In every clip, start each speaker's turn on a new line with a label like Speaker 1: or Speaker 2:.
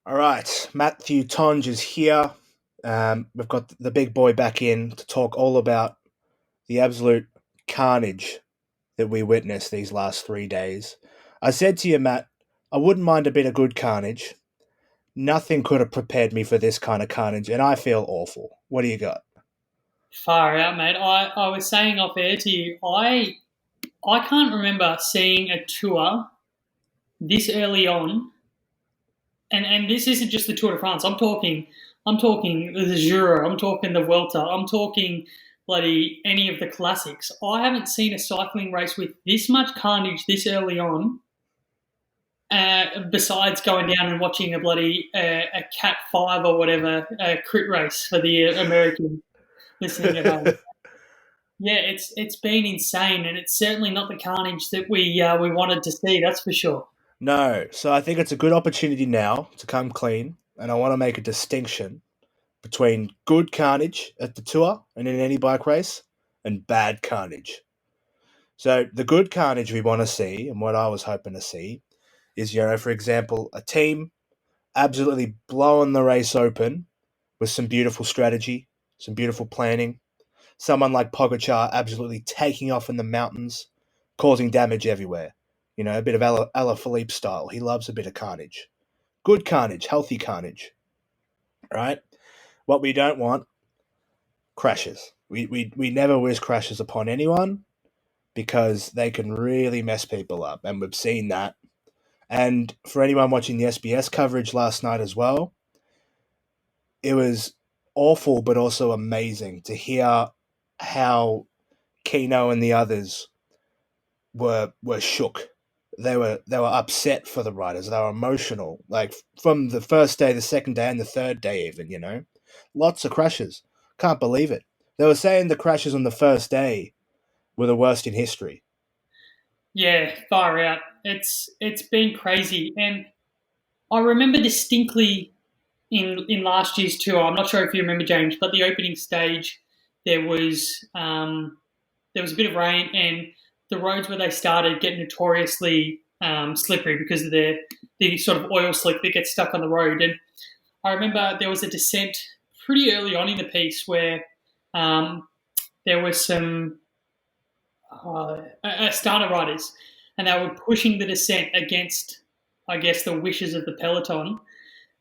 Speaker 1: All right, Matthew Tonge is here. We've got the big boy back in to talk all about the absolute carnage that we witnessed these last 3 days. I said to you, Matt, I wouldn't mind a bit of good carnage. Nothing could have prepared me for this kind of carnage, and I feel awful. What do you got?
Speaker 2: Far out, mate. I was saying off air to you, I can't remember seeing a tour this early on, and this isn't just the Tour de France. I'm talking the Giro. I'm talking the Vuelta. I'm talking bloody any of the classics. I haven't seen a cycling race with this much carnage this early on. Besides going down and watching a Cat 5 or whatever crit race for the American listening at home. Yeah, it's been insane, and it's certainly not the carnage that we wanted to see. That's for sure.
Speaker 1: No, so I think it's a good opportunity now to come clean, and I want to make a distinction between good carnage at the tour and in any bike race and bad carnage. So the good carnage we want to see, and what I was hoping to see, is, for example, a team absolutely blowing the race open with some beautiful strategy, some beautiful planning. Someone like Pogacar absolutely taking off in the mountains, causing damage everywhere. A bit of Alaphilippe style. He loves a bit of carnage. Good carnage, healthy carnage, right? What we don't want, crashes. We never wish crashes upon anyone because they can really mess people up, and we've seen that. And for anyone watching the SBS coverage last night as well, it was awful but also amazing to hear how Keno and the others were shook. They were upset for the riders. They were emotional. Like from the first day, the second day, and the third day even. Lots of crashes. Can't believe it. They were saying the crashes on the first day were the worst in history.
Speaker 2: Yeah, far out. It's been crazy, and I remember distinctly in last year's tour. I'm not sure if you remember, James, but the opening stage there was there was a bit of rain, and the roads where they started get notoriously slippery because of the sort of oil slick that gets stuck on the road. And I remember there was a descent pretty early on in the piece where there was some starter riders, and they were pushing the descent against, I guess, the wishes of the peloton.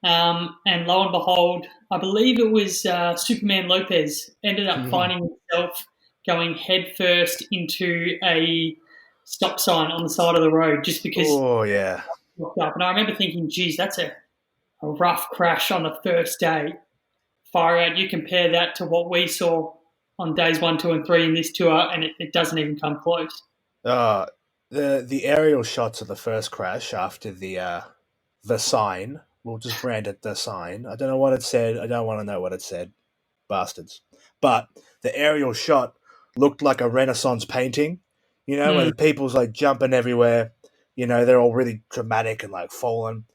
Speaker 2: And lo and behold, I believe it was Superman Lopez ended up finding himself going headfirst into a stop sign on the side of the road just because
Speaker 1: Oh yeah.
Speaker 2: he looked up. And I remember thinking, geez, that's a rough crash on the first day. Far out. You compare that to what we saw on days 1, 2, and 3 in this tour, and it doesn't even come close.
Speaker 1: Uh, the aerial shots of the first crash after the sign. We'll just brand it the sign. I don't know what it said. I don't want to know what it said. Bastards. But the aerial shot looked like a Renaissance painting, where
Speaker 2: Hmm.
Speaker 1: the people's like jumping everywhere. They're all really dramatic and like falling.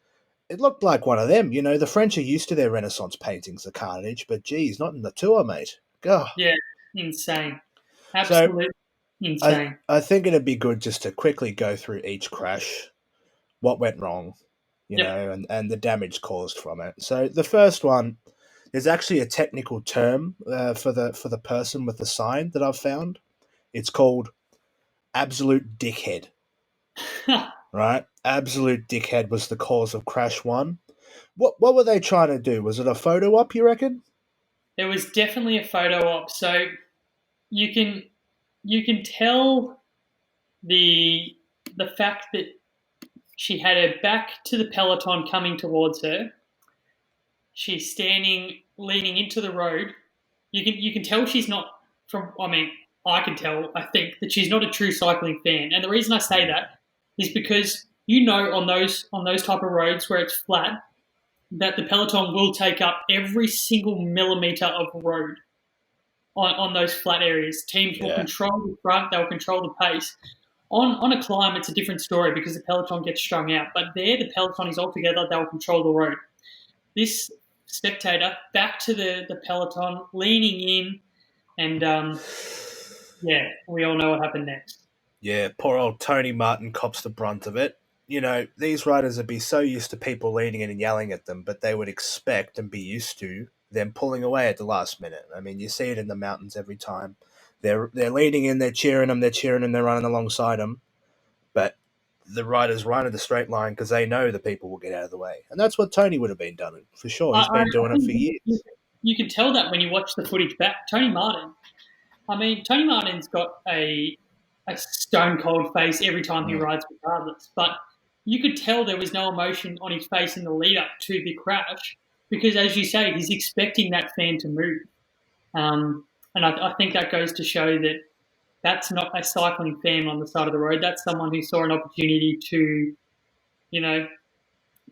Speaker 1: It looked like one of them. The French are used to their Renaissance paintings, the carnage, but geez, not in the tour, mate. God.
Speaker 2: Yeah, insane.
Speaker 1: So
Speaker 2: Absolutely
Speaker 1: I
Speaker 2: insane.
Speaker 1: I think it'd be good just to quickly go through each crash, what went wrong,
Speaker 2: Yep.
Speaker 1: and the damage caused from it. So the first one, there's actually a technical term for the person with the sign that I've found. It's called absolute dickhead, right? Absolute dickhead was the cause of crash one. What were they trying to do? Was it a photo op, you reckon?
Speaker 2: It was definitely a photo op. So you can you can tell the fact that she had her back to the peloton coming towards her. She's standing leaning into the road. You can tell she's not from. I mean, I can tell. I think that she's not a true cycling fan, and the reason I say that is because on those type of roads where it's flat, that the peloton will take up every single millimeter of road on those flat areas. Teams will
Speaker 1: Yeah.
Speaker 2: control the front, they'll control the pace. On a climb, it's a different story because the peloton gets strung out. But there, the peloton is all together, they'll control the road. This spectator back to the peloton, leaning in, and yeah, we all know what happened next.
Speaker 1: Yeah, poor old Tony Martin cops the brunt of it. these riders would be so used to people leaning in and yelling at them, but they would expect and be used to them pulling away at the last minute. I mean, you see it in the mountains every time. They're leaning in, they're cheering them, they're running alongside them, but the riders run in the straight line because they know the people will get out of the way. And that's what Tony would have been doing, for sure. He's been doing it for years.
Speaker 2: You can tell that when you watch the footage back. Tony Martin's got a stone cold face every time he rides regardless. But you could tell there was no emotion on his face in the lead up to the crash because, as you say, he's expecting that fan to move. And I think that goes to show that that's not a cycling fan on the side of the road. That's someone who saw an opportunity to,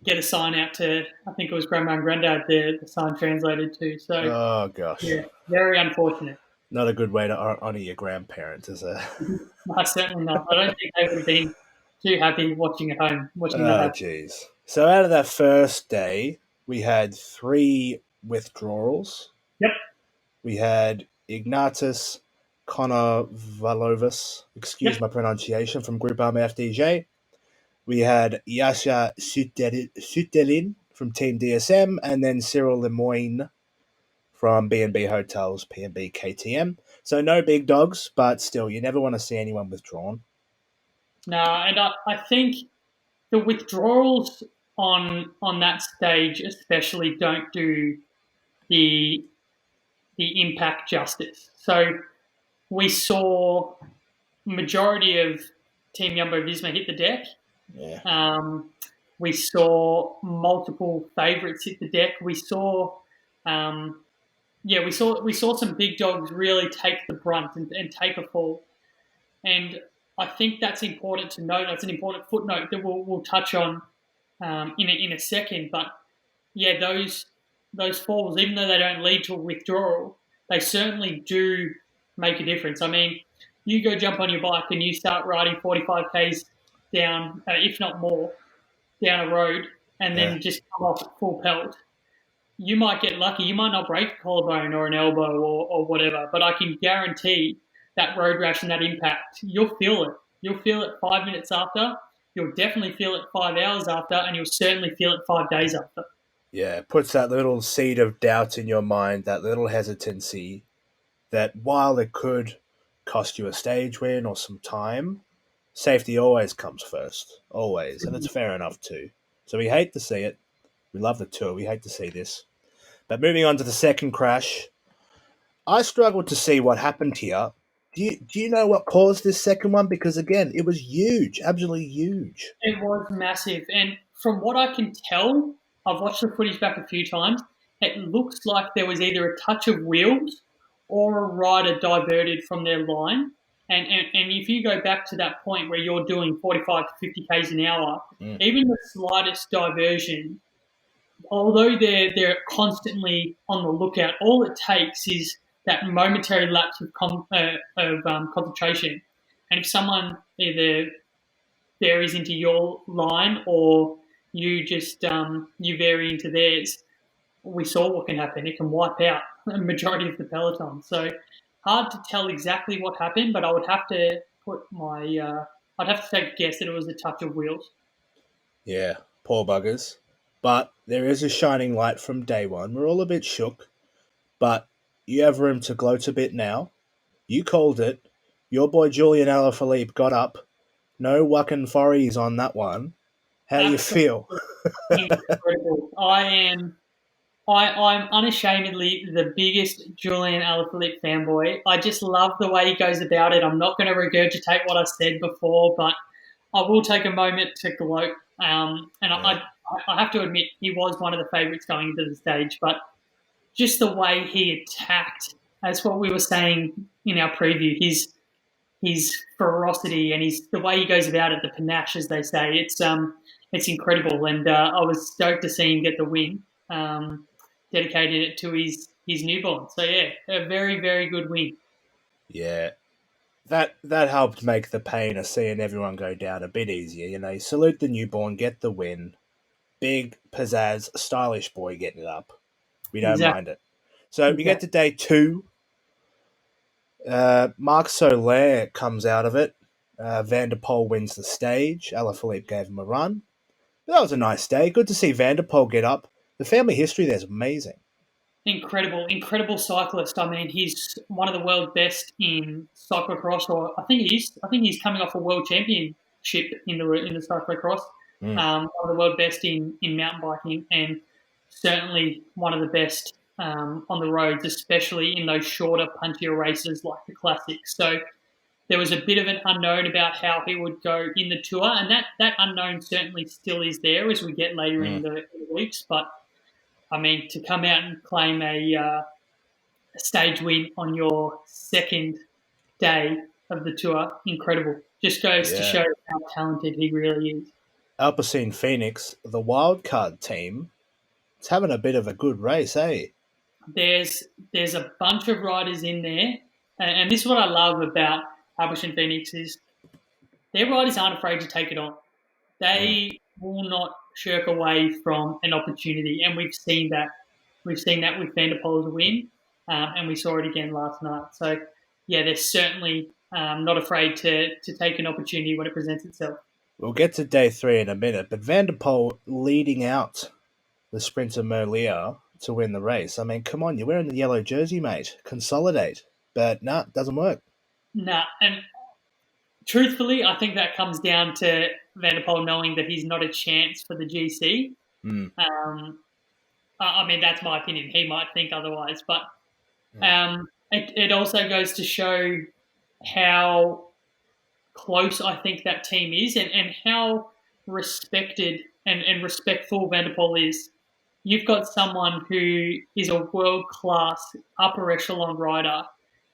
Speaker 2: get a sign out to, I think it was Grandma and Granddad, the sign translated to. So,
Speaker 1: oh, gosh.
Speaker 2: Yeah, very unfortunate.
Speaker 1: Not a good way to honour your grandparents, is it?
Speaker 2: No, certainly not. I don't think they would have been too happy watching at home.
Speaker 1: Oh, jeez. So out of that first day, we had 3 withdrawals.
Speaker 2: Yep.
Speaker 1: We had Ignatius Konovalovas, excuse my pronunciation, from Groupama FDJ. We had Yasha Sutelin from Team DSM, and then Cyril Lemoyne from B&B Hotels, P&B KTM. So no big dogs, but still, you never want to see anyone withdrawn.
Speaker 2: No, and I think the withdrawals on that stage especially don't do the impact justice. So we saw majority of Team Jumbo-Visma hit the deck.
Speaker 1: Yeah.
Speaker 2: We saw multiple favourites hit the deck. We saw we saw some big dogs really take the brunt and take a fall. And I think that's important to note. That's an important footnote that we'll touch on in a second. But yeah, those falls, even though they don't lead to a withdrawal, they certainly do make a difference. I mean, you go jump on your bike and you start riding 45 k's down, if not more, down a road, and then just come off at full pelt. You might get lucky. You might not break a collarbone or an elbow or whatever, but I can guarantee that road rash and that impact, you'll feel it. You'll feel it 5 minutes after. You'll definitely feel it 5 hours after, and you'll certainly feel it 5 days after.
Speaker 1: Yeah, it puts that little seed of doubt in your mind, that little hesitancy, that while it could cost you a stage win or some time, safety always comes first, always, and it's fair enough too. So we hate to see it. We love the tour. We hate to see this. But moving on to the second crash, I struggled to see what happened here. Do you know what caused this second one? Because, again, it was huge, absolutely huge.
Speaker 2: It was massive. And from what I can tell, I've watched the footage back a few times, it looks like there was either a touch of wheels or a rider diverted from their line. And if you go back to that point where you're doing 45 to 50 k's an hour, even the slightest diversion, although they're constantly on the lookout, all it takes is that momentary lapse of concentration. And if someone either varies into your line or you just you vary into theirs, we saw what can happen. It can wipe out the majority of the peloton. So hard to tell exactly what happened, but I would have to I'd have to take a guess that it was a touch of wheels.
Speaker 1: Yeah, poor buggers. But there is a shining light from day one. We're all a bit shook, but you have room to gloat a bit now. You called it. Your boy Julian Alaphilippe got up. No wucking forries on that one. How do you feel?
Speaker 2: Incredible. I'm unashamedly the biggest Julian Alaphilippe fanboy. I just love the way he goes about it. I'm not going to regurgitate what I said before, but I will take a moment to gloat. I have to admit he was one of the favourites going into the stage, but just the way he attacked, as what we were saying in our preview, his ferocity and the way he goes about it, the panache, as they say, it's incredible. And I was stoked to see him get the win. Dedicated it to his newborn. So yeah, a very, very good win.
Speaker 1: Yeah. That helped make the pain of seeing everyone go down a bit easier. You salute the newborn, get the win. Big, pizzazz, stylish boy getting it up. We don't mind it. So we get to day 2. Marc Soler comes out of it. Van der Poel wins the stage. Alaphilippe gave him a run. But that was a nice day. Good to see Van der Poel get up. The family history there is amazing.
Speaker 2: Incredible cyclist. I mean, he's one of the world best in cyclocross, or I think he's coming off a world championship in the cyclocross. One of the world best in mountain biking, and certainly one of the best on the roads, especially in those shorter, punchier races like the Classics. So there was a bit of an unknown about how he would go in the Tour, and that unknown certainly still is there as we get later in the weeks. But I mean, to come out and claim a stage win on your second day of the Tour, incredible. Just goes to show how talented he really is.
Speaker 1: Alpecin Phoenix, the wildcard team, it's having a bit of a good race, eh?
Speaker 2: There's a bunch of riders in there, and this is what I love about Alpecin Phoenix is their riders aren't afraid to take it on. They will not shirk away from an opportunity, and we've seen that. We've seen that with Van der Poel's win, and we saw it again last night. So, yeah, they're certainly not afraid to take an opportunity when it presents itself.
Speaker 1: We'll get to day 3 in a minute, but Van der Poel leading out the sprinter Merlier to win the race. I mean, come on, you're wearing the yellow jersey, mate. Consolidate. But nah, it doesn't work.
Speaker 2: Nah, and truthfully, I think that comes down to Van der Poel knowing that he's not a chance for the GC. I mean, that's my opinion. He might think otherwise. But it also goes to show how close I think that team is and how respected and respectful Van der Poel is. You've got someone who is a world-class upper echelon rider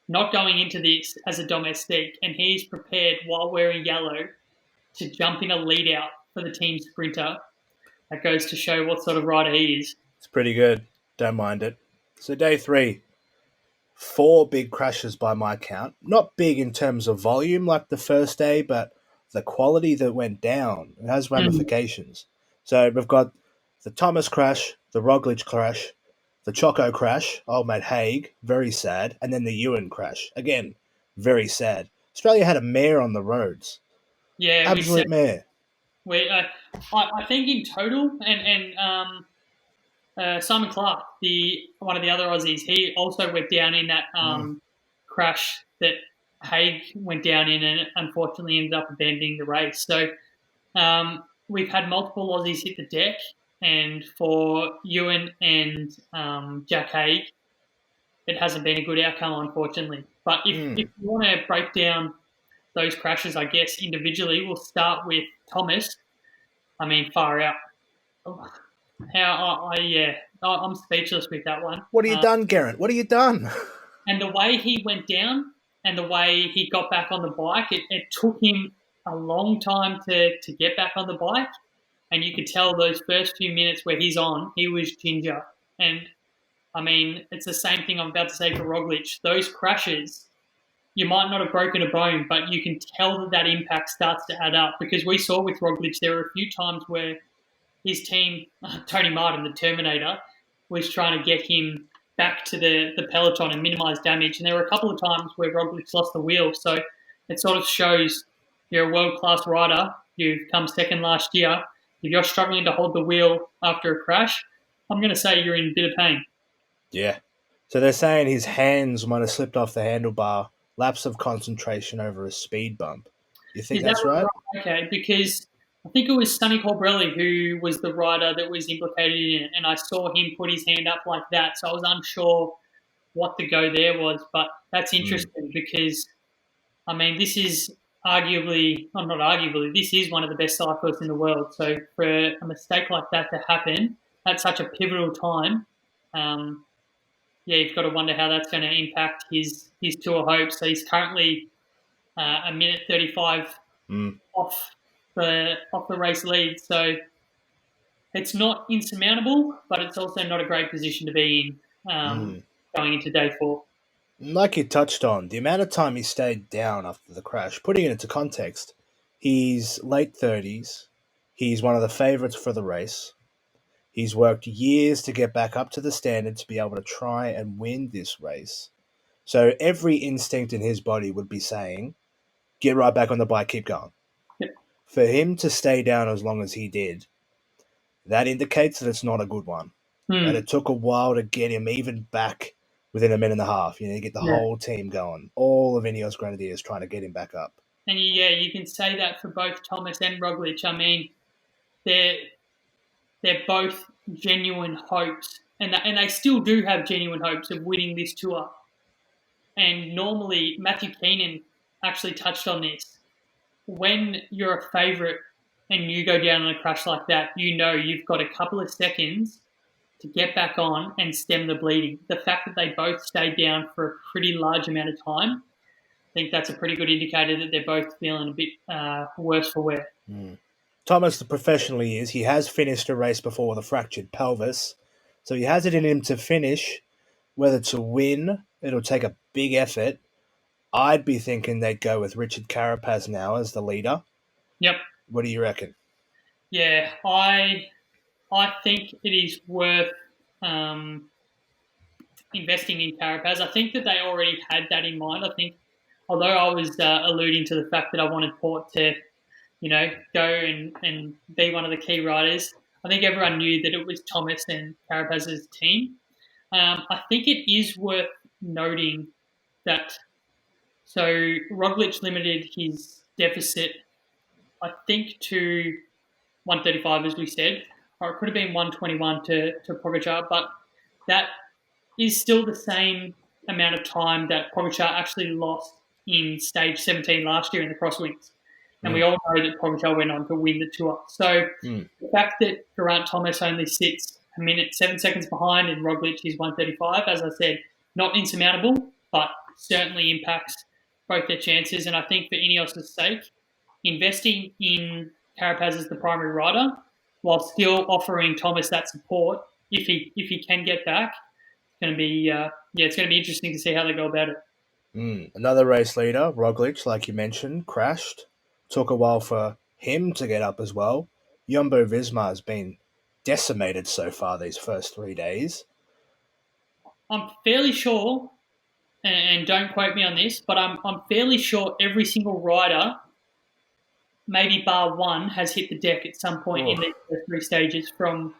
Speaker 2: not going into this as a domestique, and he's prepared while wearing yellow to jump in a lead out for the team sprinter. That goes to show what sort of rider he is.
Speaker 1: It's pretty good. Don't mind it. So day 3, 4 big crashes by my count. Not big in terms of volume like the first day, but the quality that went down. It has ramifications. So we've got the Thomas crash, the Roglic crash, the Choco crash, old mate Haig, very sad, and then the Ewan crash. Again, very sad. Australia had a mare on the roads.
Speaker 2: Yeah,
Speaker 1: absolute mare.
Speaker 2: I think in total, and Simon Clark, one of the other Aussies, he also went down in that crash that Haig went down in, and unfortunately ended up abandoning the race. So we've had multiple Aussies hit the deck. And for Ewan and Jack Haig, it hasn't been a good outcome, unfortunately. But if you want to break down those crashes, I guess, individually, we'll start with Thomas. I mean, far out. I'm speechless with that one.
Speaker 1: What have you done, Garrett? What have you done?
Speaker 2: And the way he went down and the way he got back on the bike, it took him a long time to get back on the bike. And you could tell those first few minutes where he's on, he was ginger. And, I mean, it's the same thing I'm about to say for Roglic. Those crashes, you might not have broken a bone, but you can tell that impact starts to add up. Because we saw with Roglic, there were a few times where his team, Tony Martin, the Terminator, was trying to get him back to the peloton and minimise damage. And there were a couple of times where Roglic lost the wheel. So it sort of shows you're a world-class rider. You've come second last year. If you're struggling to hold the wheel after a crash, I'm going to say you're in a bit of pain.
Speaker 1: Yeah. So they're saying his hands might have slipped off the handlebar, lapse of concentration over a speed bump. You think that's right?
Speaker 2: Okay, because I think it was Sonny Colbrelli who was the rider that was implicated in it, and I saw him put his hand up like that, so I was unsure what the go there was. But that's interesting because, I mean, this is this is one of the best cyclists in the world. So for a mistake like that to happen at such a pivotal time, you've got to wonder how that's going to impact his Tour hopes. So he's currently a minute 35 off the race lead. So it's not insurmountable, but it's also not a great position to be in going into day 4.
Speaker 1: Like you touched on, the amount of time he stayed down after the crash, putting it into context, he's late 30s. He's one of the favourites for the race. He's worked years to get back up to the standard to be able to try and win this race. So every instinct in his body would be saying, get right back on the bike, keep going.
Speaker 2: Yep.
Speaker 1: For him to stay down as long as he did, that indicates that it's not a good one. And it took a while to get him even back within a minute and a half. You get the whole team going. All of Ineos Grenadiers trying to get him back up.
Speaker 2: And you can say that for both Thomas and Roglic. I mean, they're both genuine hopes, and they still do have genuine hopes of winning this tour. And normally, Matthew Keenan actually touched on this. When you're a favourite and you go down on a crash like that, you've got a couple of seconds to get back on and stem the bleeding. The fact that they both stayed down for a pretty large amount of time, I think that's a pretty good indicator that they're both feeling a bit worse for wear.
Speaker 1: Thomas, the professional he is, he has finished a race before with a fractured pelvis, so he has it in him to finish. Whether to win, it'll take a big effort. I'd be thinking they'd go with Richard Carapaz now as the leader.
Speaker 2: Yep.
Speaker 1: What do you reckon?
Speaker 2: Yeah, I think it is worth investing in Carapaz. I think that they already had that in mind. I think, although I was alluding to the fact that I wanted Port to, go and be one of the key riders, I think everyone knew that it was Thomas and Carapaz's team. I think it is worth noting that, so Roglic limited his deficit, I think, to 135, as we said, or it could have been 121 to Pogacar, but that is still the same amount of time that Pogacar actually lost in stage 17 last year in the crosswinds. And we all know that Pogacar went on to win the Tour. So the fact that Geraint Thomas only sits a minute, 7 seconds behind, and Roglic is 135, as I said, not insurmountable, but certainly impacts both their chances. And I think for Ineos' sake, investing in Carapaz as the primary rider, while still offering Thomas that support, if he can get back, it's going to be interesting to see how they go about it.
Speaker 1: Another race leader, Roglic, like you mentioned, crashed. Took a while for him to get up as well. Jumbo-Visma has been decimated so far these first 3 days.
Speaker 2: I'm fairly sure, and don't quote me on this, but I'm fairly sure every single rider, maybe bar one, has hit the deck at some point in these first 3 stages from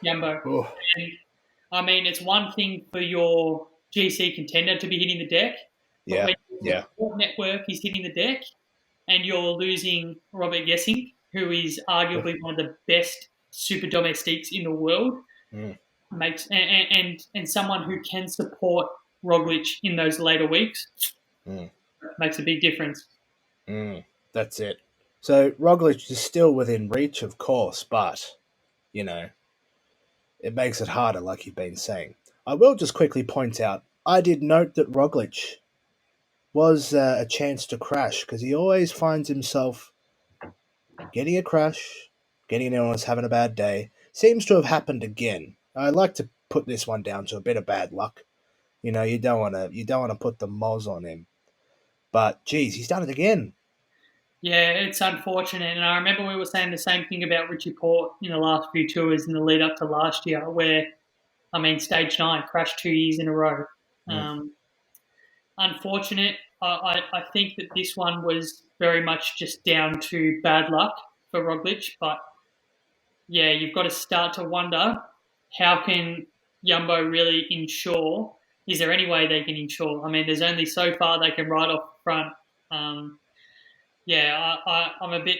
Speaker 2: Jumbo. And, I mean, it's one thing for your GC contender to be hitting the deck, but when your network is hitting the deck and you're losing Robert Gesink, who is arguably one of the best super domestiques in the world, makes and someone who can support Roglic in those later weeks, makes a big difference.
Speaker 1: That's it. So Roglic is still within reach, of course, but, it makes it harder, like you've been saying. I will just quickly point out, I did note that Roglic was a chance to crash, because he always finds himself getting a crash, getting an illness, having a bad day. Seems to have happened again. I'd like to put this one down to a bit of bad luck. You don't want to put the moz on him, but geez, he's done it again.
Speaker 2: Yeah, it's unfortunate, and I remember we were saying the same thing about Richie Port in the last few tours in the lead up to last year, where, stage 9 crashed 2 years in a row. Unfortunate. I think that this one was very much just down to bad luck for Roglic, but yeah, you've got to start to wonder, how can Jumbo really ensure? Is there any way they can ensure? There's only so far they can ride off front. I'm a bit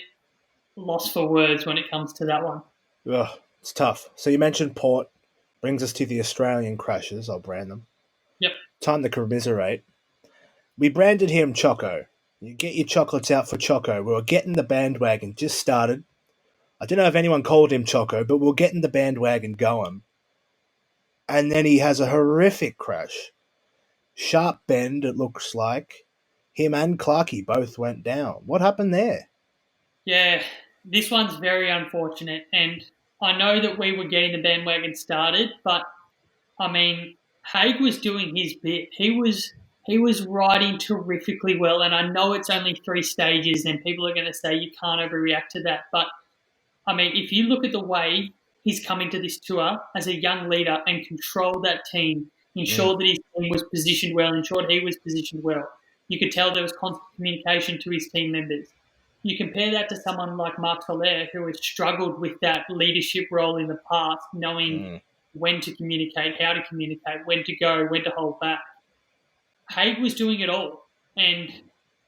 Speaker 2: lost for words when it comes to that one.
Speaker 1: Ugh, it's tough. So you mentioned Port. Brings us to the Australian crashes. I'll brand them.
Speaker 2: Yep.
Speaker 1: Time to commiserate. We branded him Choco. You get your chocolates out for Choco. We were getting the bandwagon just started. I don't know if anyone called him Choco, but we're getting the bandwagon going. And then he has a horrific crash. Sharp bend, it looks like. Him and Clarkey both went down. What happened there?
Speaker 2: Yeah, this one's very unfortunate. And I know that we were getting the bandwagon started, but, Haig was doing his bit. He was riding terrifically well, and I know it's only 3 stages, and people are going to say you can't overreact to that. But, if you look at the way he's come into this tour as a young leader and controlled that team, ensured that his team was positioned well, ensured he was positioned well, You could tell there was constant communication to his team members. You compare that to someone like Marc Soler, who has struggled with that leadership role in the past, knowing when to communicate, how to communicate, when to go, when to hold back. Haig was doing it all. And,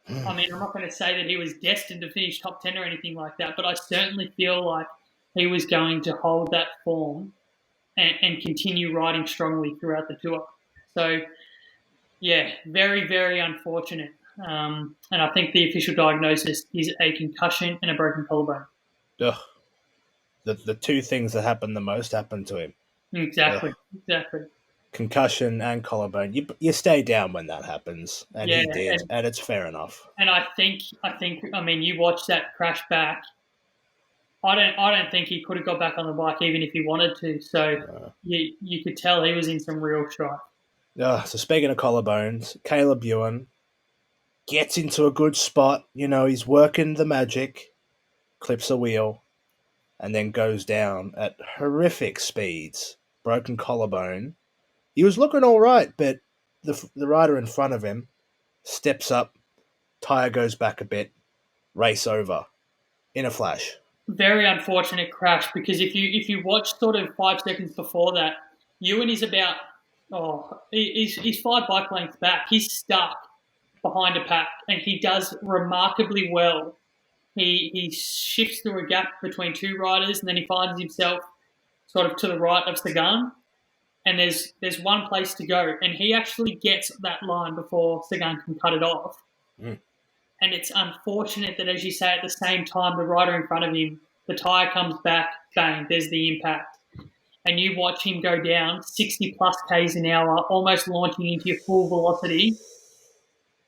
Speaker 2: I mean, I'm not going to say that he was destined to finish top 10 or anything like that, but I certainly feel like he was going to hold that form and continue riding strongly throughout the tour. So, yeah, very, very unfortunate. And I think the official diagnosis is a concussion and a broken collarbone.
Speaker 1: Ugh. The two things that happened the most happened to him.
Speaker 2: Exactly,
Speaker 1: Ugh.
Speaker 2: exactly.
Speaker 1: Concussion and collarbone. You stay down when that happens, and he did, and it's fair enough.
Speaker 2: And I think, I mean, you watch that crash back. I don't think he could have got back on the bike even if he wanted to. So you could tell he was in some real strife.
Speaker 1: So speaking of collarbones, Caleb Ewan gets into a good spot. You know, he's working the magic, clips a wheel, and then goes down at horrific speeds. Broken collarbone. He was looking all right, but the rider in front of him steps up, tyre goes back a bit, race over in a flash.
Speaker 2: Very unfortunate crash, because if you watch sort of 5 seconds before that, Ewan is about he's 5 bike lengths back. He's stuck behind a pack, and he does remarkably well. He shifts through a gap between 2 riders, and then he finds himself sort of to the right of Sagan. And there's one place to go, and he actually gets that line before Sagan can cut it off. And it's unfortunate that, as you say, at the same time, the rider in front of him, the tyre comes back, bang, there's the impact. And you watch him go down 60 plus Ks an hour, almost launching into your full velocity.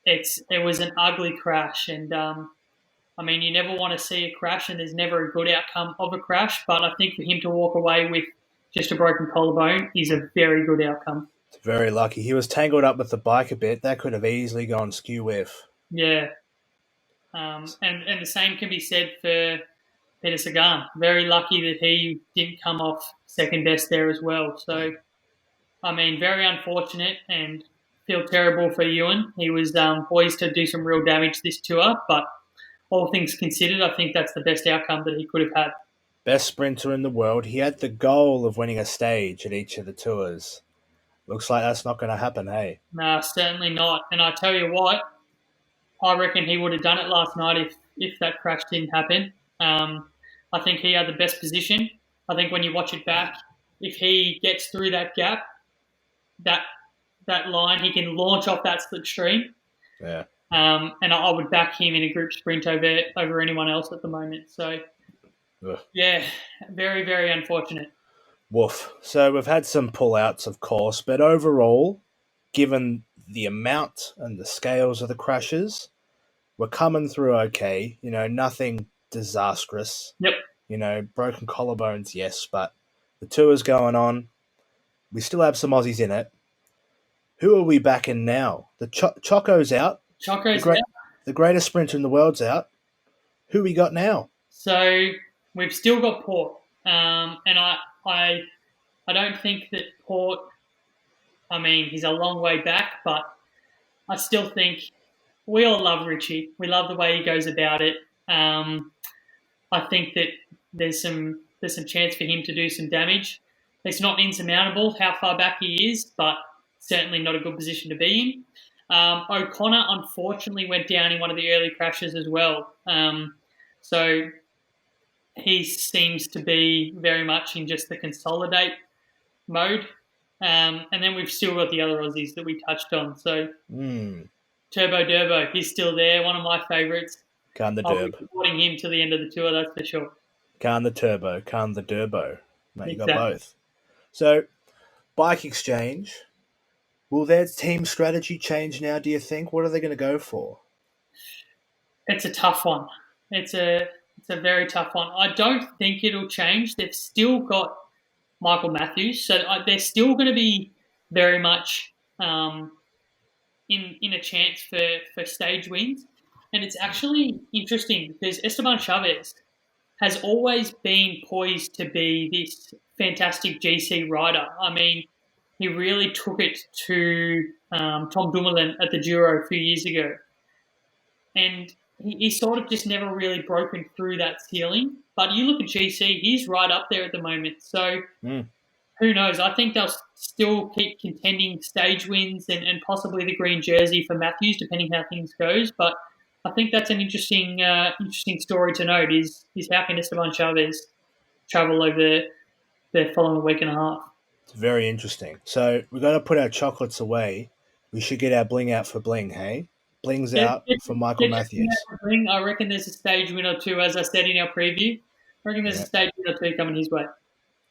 Speaker 2: It was an ugly crash. And, I mean, you never want to see a crash, and there's never a good outcome of a crash. But I think for him to walk away with just a broken collarbone is a very good outcome.
Speaker 1: It's very lucky. He was tangled up with the bike a bit. That could have easily gone skew-whiff.
Speaker 2: Yeah. And the same can be said for Peter Sagan. Very lucky that he didn't come off second best there as well. So, I mean, very unfortunate, and feel terrible for Ewan. He was poised to do some real damage this tour, but all things considered, I think that's the best outcome that he could have had.
Speaker 1: Best sprinter in the world. He had the goal of winning a stage at each of the tours. Looks like that's not going to happen, hey?
Speaker 2: Nah, certainly not. And I tell you what, I reckon he would have done it last night if that crash didn't happen. I think he had the best position. I think when you watch it back, if he gets through that gap, that line, he can launch off that slipstream.
Speaker 1: Yeah.
Speaker 2: And I would back him in a group sprint over anyone else at the moment. So, yeah, very, very unfortunate.
Speaker 1: Woof. So we've had some pullouts, of course, but overall, given the amount and the scales of the crashes, we're coming through okay. You know, nothing disastrous.
Speaker 2: Yep.
Speaker 1: You know, broken collarbones, yes, but the tour's going on. We still have some Aussies in it. Who are we backing now? The Choco's out.
Speaker 2: Choco's out.
Speaker 1: The greatest sprinter in the world's out. Who we got now?
Speaker 2: So we've still got Port, and I don't think that Port. I mean, he's a long way back, but I still think we all love Richie. We love the way he goes about it. I think that there's some chance for him to do some damage. It's not insurmountable how far back he is, but certainly not a good position to be in. O'Connor, unfortunately, went down in one of the early crashes as well. So he seems to be very much in just the consolidate mode. And then we've still got the other Aussies that we touched on. So Turbo Durbo, he's still there, one of my favourites.
Speaker 1: CARN the
Speaker 2: I'll be
Speaker 1: Durb.
Speaker 2: supporting him to the end of the tour, that's for sure.
Speaker 1: CARN the Turbo, CARN the Durbo. Mate, you got
Speaker 2: Exactly.
Speaker 1: both. So, Bike Exchange, will their team strategy change now, do you think? What are they going to go for?
Speaker 2: It's a tough one. It's a very tough one. I don't think it'll change. They've still got Michael Matthews, so they're still going to be very much in a chance for stage wins. And it's actually interesting because Esteban Chavez has always been poised to be this fantastic GC rider. I mean, he really took it to Tom Dumoulin at the Giro a few years ago. and he's sort of just never really broken through that ceiling. But you look at GC, he's right up there at the moment. So who knows? I think they'll still keep contending stage wins and possibly the green jersey for Matthews, depending how things goes. But I think that's an interesting story to note is how can Esteban Chavez travel over the following week and a half.
Speaker 1: It's very interesting. So we're going to put our chocolates away. We should get our bling out for bling, hey? Bling's out for Michael Matthews.
Speaker 2: I reckon there's a stage win or two, as I said in our preview. I reckon there's a stage win or two coming his way.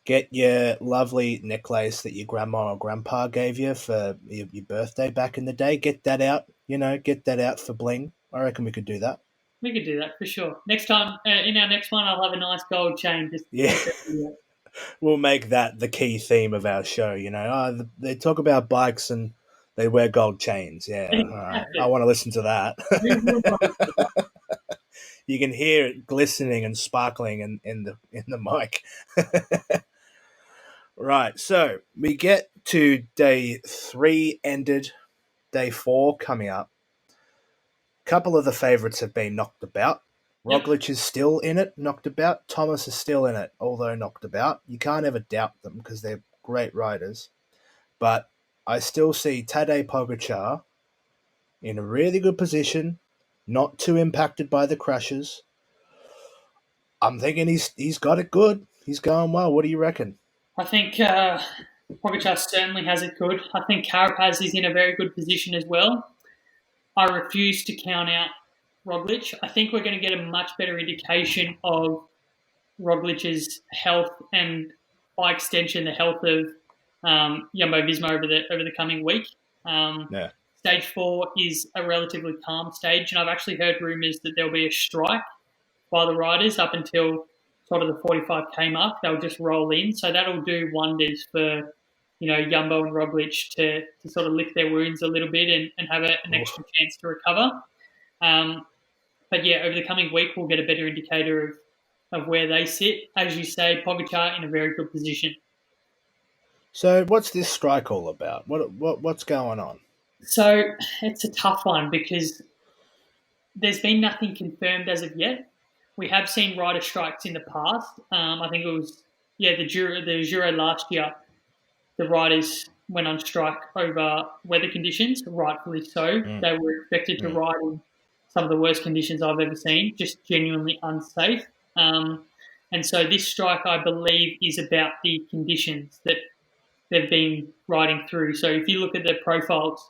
Speaker 1: Get your lovely necklace that your grandma or grandpa gave you for your birthday back in the day. Get that out, get that out for bling. I reckon we could do that.
Speaker 2: We could do that for sure. Next time, in our next one, I'll have a nice gold chain.
Speaker 1: We'll make that the key theme of our show. They talk about bikes and they wear gold chains. Yeah, exactly. All right. I want to listen to that. You can hear it glistening and sparkling in the mic. Right, so we get to day 3 ended, day 4 coming up. A couple of the favourites have been knocked about. Roglic is still in it, knocked about. Thomas is still in it, although knocked about. You can't ever doubt them because they're great riders. But I still see Tadej Pogačar in a really good position, not too impacted by the crashes. I'm thinking he's got it good. He's going well. What do you reckon?
Speaker 2: I think Pogačar certainly has it good. I think Carapaz is in a very good position as well. I refuse to count out Roglic. I think we're going to get a much better indication of Roglic's health and, by extension, the health of Jumbo-Visma over the coming week. Stage 4 is a relatively calm stage, and I've actually heard rumours that there'll be a strike by the riders up until sort of the 45k mark. They'll just roll in, so that'll do wonders for Jumbo and Roglic to sort of lick their wounds a little bit and have an extra chance to recover. But yeah, over the coming week, we'll get a better indicator of where they sit. As you say, Pogačar in a very good position.
Speaker 1: So what's this strike all about? What's going on?
Speaker 2: So it's a tough one because there's been nothing confirmed as of yet. We have seen rider strikes in the past. I think it was the Giro last year. The riders went on strike over weather conditions, rightfully so. They were expected to ride in some of the worst conditions I've ever seen, just genuinely unsafe. And so this strike, I believe, is about the conditions that they've been riding through. So if you look at their profiles,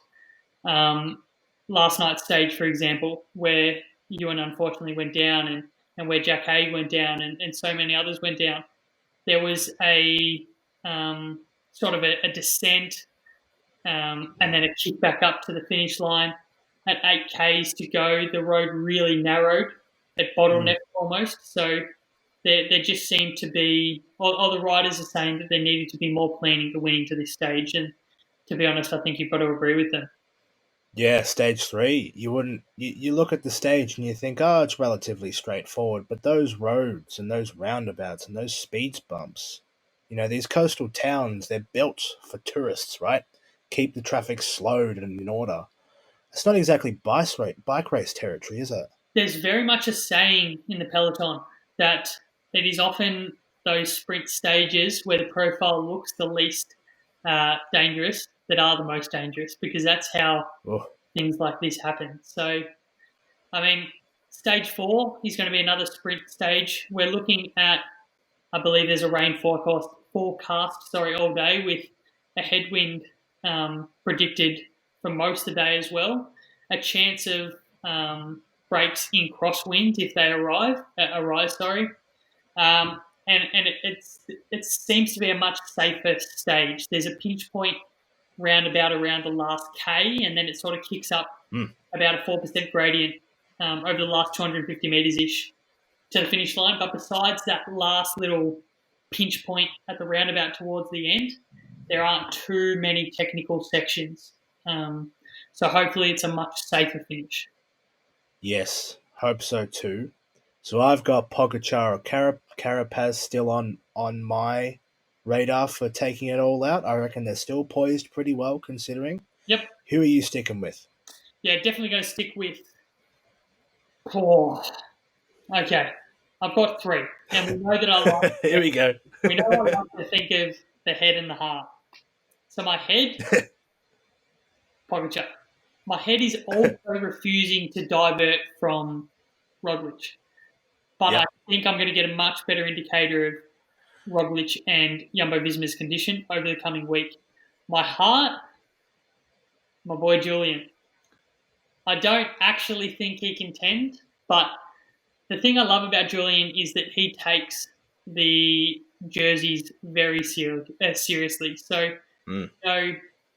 Speaker 2: last night's stage, for example, where Ewan unfortunately went down and where Jack Hay went down and so many others went down, there was a sort of a descent and then a kick back up to the finish line. At 8Ks to go, the road really narrowed at bottleneck almost. So there just seemed to be, all the riders are saying that there needed to be more planning for winning to this stage. And to be honest, I think you've got to agree with them.
Speaker 1: Yeah, stage 3. You look at the stage and you think, it's relatively straightforward. But those roads and those roundabouts and those speed bumps, these coastal towns, they're built for tourists, right? Keep the traffic slowed and in order. It's not exactly bike race territory, is it?
Speaker 2: There's very much a saying in the peloton that it is often those sprint stages where the profile looks the least dangerous that are the most dangerous, because that's how things like this happen. So, I mean, stage 4 is going to be another sprint stage. We're looking at, I believe there's a rain forecast all day with a headwind predicted for most of the day as well. A chance of breaks in crosswind if they arise. And it seems to be a much safer stage. There's a pinch point roundabout around the last K, and then it sort of kicks up about a 4% gradient over the last 250 metres-ish to the finish line. But besides that last little pinch point at the roundabout towards the end, there aren't too many technical sections. So hopefully it's a much safer finish.
Speaker 1: Yes, hope so too. So I've got Pogačar or Carapaz still on my radar for taking it all out. I reckon they're still poised pretty well considering.
Speaker 2: Yep.
Speaker 1: Who are you sticking with?
Speaker 2: Yeah, definitely going to stick with Oh, okay. I've got 3. And we know that I like
Speaker 1: Here we go.
Speaker 2: we know I like to think of the head and the heart. So my head, Pogacar. My head is also refusing to divert from Roglic. But
Speaker 1: Yep.
Speaker 2: I think I'm going to get a much better indicator of Roglic and Jumbo-Visma's condition over the coming week. My heart, my boy Julian. I don't actually think he can tend, but the thing I love about Julian is that he takes the jerseys very seriously. So,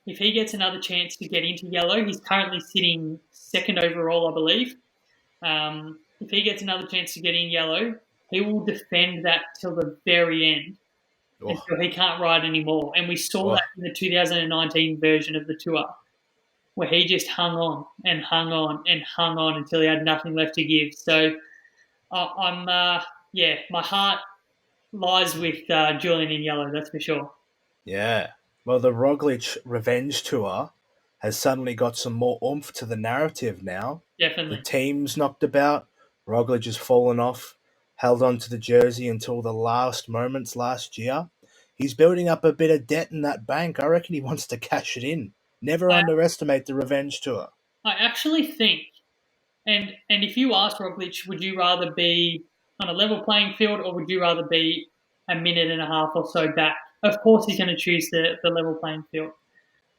Speaker 2: if he gets another chance to get into yellow, he's currently sitting 2nd overall, I believe. If he gets another chance to get in yellow, he will defend that till the very end until he can't ride anymore. And we saw that in the 2019 version of the Tour, where he just hung on and hung on and hung on until he had nothing left to give. So my heart lies with Julian in yellow, that's for sure.
Speaker 1: Yeah. Well, the Roglic Revenge Tour has suddenly got some more oomph to the narrative now.
Speaker 2: Definitely.
Speaker 1: The team's knocked about. Roglic has fallen off, held on to the jersey until the last moments last year. He's building up a bit of debt in that bank. I reckon he wants to cash it in. Never underestimate the Revenge Tour.
Speaker 2: I actually think, and if you ask Roglic, would you rather be on a level playing field or would you rather be a minute and a half or so back? Of course he's going to choose the level playing field.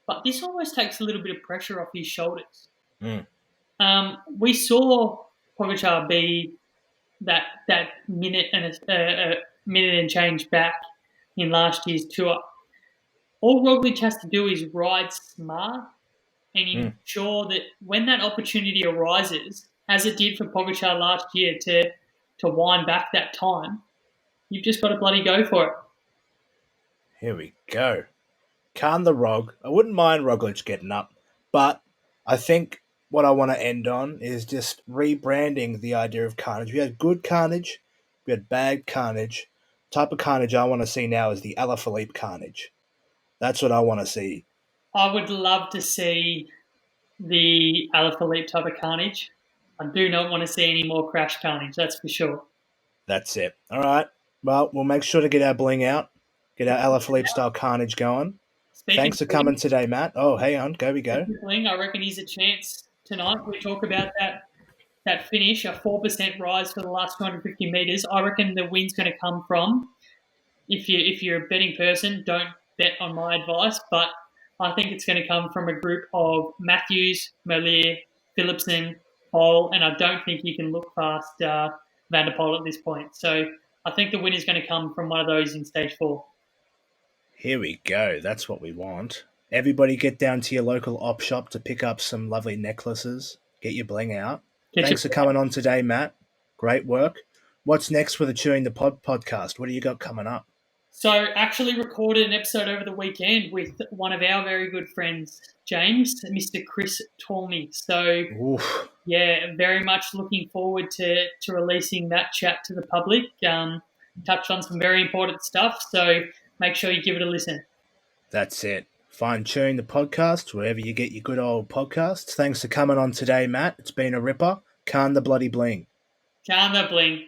Speaker 2: But this almost takes a little bit of pressure off his shoulders. We saw Pogacar be that minute and a minute and change back in last year's Tour. All Roglic has to do is ride smart and ensure that when that opportunity arises, as it did for Pogacar last year to wind back that time, you've just got to bloody go for it.
Speaker 1: Here we go. CARN the Rog. I wouldn't mind Roglic getting up, but I think what I want to end on is just rebranding the idea of Carnage. We had good Carnage, we had bad Carnage. The type of Carnage I want to see now is the Alaphilippe Carnage. That's what I want to see.
Speaker 2: I would love to see the Alaphilippe type of Carnage. I do not want to see any more crash Carnage, that's for sure.
Speaker 1: That's it. All right. Well, we'll make sure to get our bling out, get our Alaphilippe style Carnage going. Thanks for coming today, Matt. Oh, hang on. Go we go.
Speaker 2: I reckon he's a chance tonight. We talk about that finish, a 4% rise for the last 250 metres. I reckon the win's going to come from, if you're a betting person, don't bet on my advice, but I think it's going to come from a group of Matthews, Merlier, Philipsen, Pole, and I don't think you can look past Van der Poel at this point. So I think the win is going to come from one of those in stage 4.
Speaker 1: Here we go. That's what we want. Everybody get down to your local op shop to pick up some lovely necklaces. Get your bling out. Thanks for coming on today, Matt. Great work. What's next for the Chewing the Pod podcast? What do you got coming up?
Speaker 2: So actually recorded an episode over the weekend with one of our very good friends, James, Mr. Chris Tormey. So, yeah, very much looking forward to releasing that chat to the public. Touched on some very important stuff, so make sure you give it a listen.
Speaker 1: That's it. Find Chewing the Podcast wherever you get your good old podcasts. Thanks for coming on today, Matt. It's been a ripper. CARN the bloody bling.
Speaker 2: CARN the bling.